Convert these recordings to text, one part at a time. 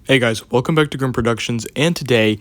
Hey guys, welcome back to Grim Productions, and today,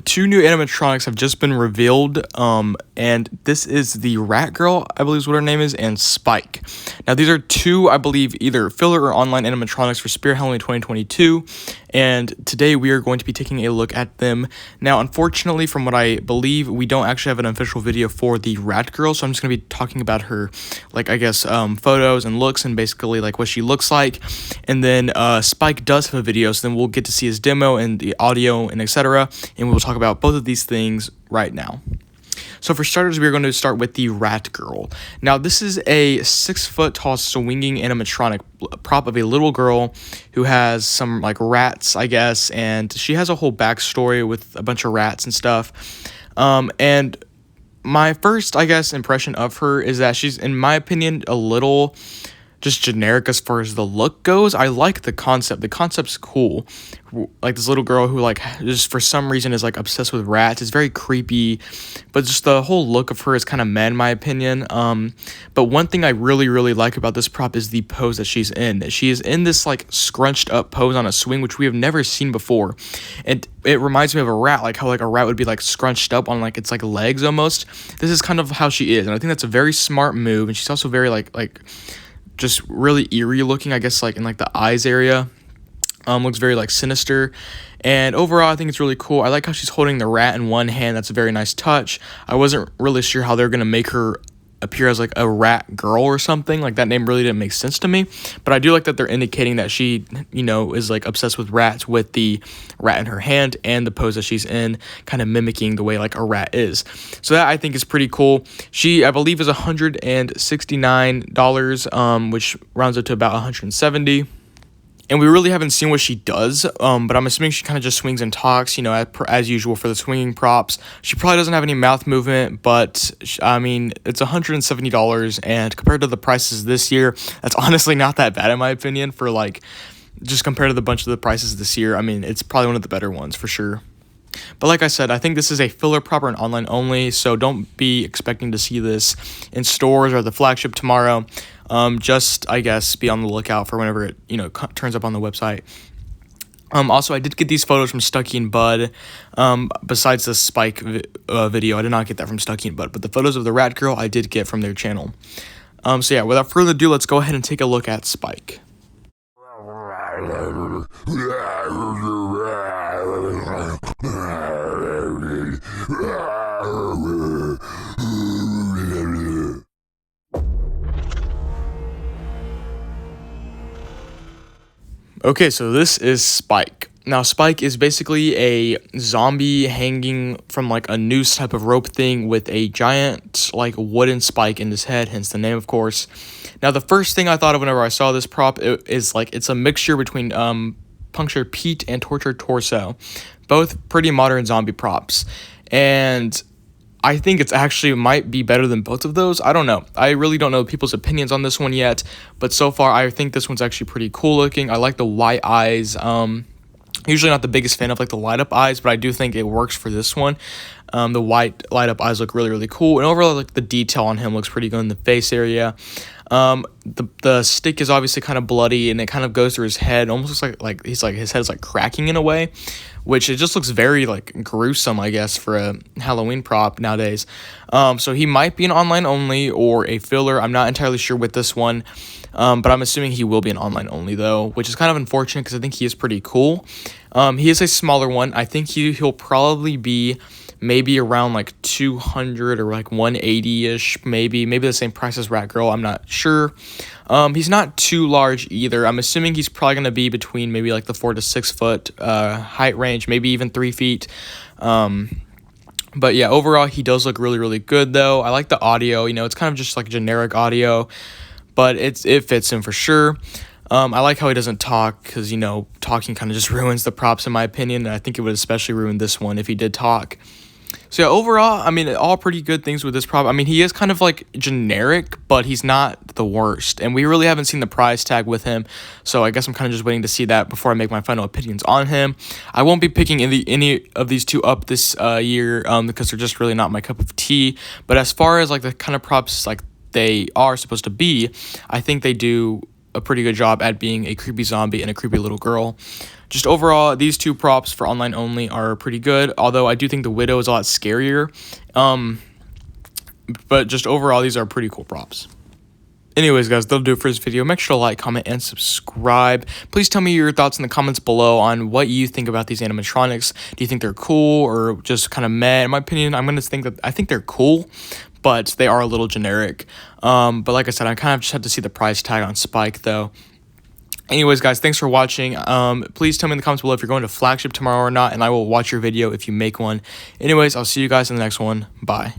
two new animatronics have just been revealed, and this is the Rat Girl, I believe is what her name is, and Spike. Now, these are two, I believe, either filler or online animatronics for Spirit Halloween 2022, and today we are going to be taking a look at them. Now, unfortunately, from what I believe, we don't actually have an official video for the Rat Girl, so I'm just going to be talking about her, photos and looks, and basically, what she looks like, and then, Spike does have a video, so then we'll get to see his demo and the audio and etc. And we'll talk about both of these things right now. So for starters, we're going to start with the Rat Girl. Now, this is a 6-foot tall swinging animatronic prop of a little girl who has some rats, I guess, and she has a whole backstory with a bunch of rats and stuff. And my first, impression of her is that she's, in my opinion, a little just generic as far as the look goes. I like the concept. The concept's cool. Like this little girl who just for some reason is obsessed with rats. It's very creepy, but just the whole look of her is kind of meh in my opinion. But one thing I really like about this prop is the pose that she's in. She is in this scrunched up pose on a swing, which we have never seen before. And it reminds me of a rat, how a rat would be scrunched up on its legs almost. This is kind of how she is, and I think that's a very smart move. And she's also very just really eerie looking, I guess, in the eyes area. Looks very sinister, and overall I think it's really cool. I like how she's holding the rat in one hand. That's a very nice touch. I wasn't really sure how they're gonna make her appear as a rat girl or something. That name really didn't make sense to me, but I do like that they're indicating that she is obsessed with rats, with the rat in her hand and the pose that she's in, kind of mimicking the way a rat is. So that I think is pretty cool. She, I believe, is $169, which rounds up to about $170. And we really haven't seen what she does, but I'm assuming she kind of just swings and talks, as usual for the swinging props. She probably doesn't have any mouth movement, but, I mean, it's $170, and compared to the prices this year, that's honestly not that bad in my opinion for, just compared to the bunch of the prices this year. I mean, it's probably one of the better ones for sure. But like I said, I think this is a filler prop and online only, so don't be expecting to see this in stores or the flagship tomorrow. Just, I guess, be on the lookout for whenever it, turns up on the website. Also, I did get these photos from Stucky and Bud. Besides the Spike video, I did not get that from Stucky and Bud, but the photos of the Rat Girl I did get from their channel. So yeah, without further ado, let's go ahead and take a look at Spike. Okay, so this is Spike. Now, Spike is basically a zombie hanging from a noose type of rope thing with a giant wooden spike in his head, hence the name, of course. Now, the first thing I thought of whenever I saw this prop is it's a mixture between Punctured Pete and Tortured Torso, both pretty modern zombie props, and I think it's actually might be better than both of those. I don't know. I really don't know people's opinions on this one yet, but so far I think this one's actually pretty cool looking. I like the white eyes. Usually not the biggest fan of the light up eyes, but I do think it works for this one. The white light up eyes look really cool, and overall the detail on him looks pretty good in the face area. The stick is obviously kind of bloody, and it kind of goes through his head. Almost looks like his head's cracking in a way, which it just looks very gruesome, I guess, for a Halloween prop nowadays. So he might be an online only or a filler. I'm not entirely sure with this one, but I'm assuming he will be an online only though, which is kind of unfortunate because I think he is pretty cool. He is a smaller one. I think he'll probably be maybe around 200 or 180-ish, maybe the same price as Rat Girl. I'm not sure. He's not too large either. I'm assuming he's probably going to be between maybe the 4 to 6 foot height range, maybe even 3 feet. But yeah, overall he does look really good though. I like the audio. It's kind of just generic audio, but it fits him for sure. I like how he doesn't talk because talking kind of just ruins the props in my opinion, and I think it would especially ruin this one if he did talk. So yeah, overall, I mean, all pretty good things with this prop. I mean, he is kind of generic, but he's not the worst. And we really haven't seen the price tag with him, so I guess I'm kind of just waiting to see that before I make my final opinions on him. I won't be picking any of these two up this year because they're just really not my cup of tea. But as far as the kind of props they are supposed to be, I think they do a pretty good job at being a creepy zombie and a creepy little girl. just overall, these two props for online only are pretty good, although I do think the Widow is a lot scarier. But just overall, these are pretty cool props. Anyways, guys, that'll do it for this video. Make sure to like, comment, and subscribe. Please tell me your thoughts in the comments below on what you think about these animatronics. Do you think they're cool or just kind of meh? In my opinion, I'm going to think that I think they're cool, but they are a little generic. But like I said, I kind of just have to see the price tag on Spike, though. Anyways, guys, thanks for watching. Please tell me in the comments below if you're going to flagship tomorrow or not, and I will watch your video if you make one. Anyways, I'll see you guys in the next one. Bye.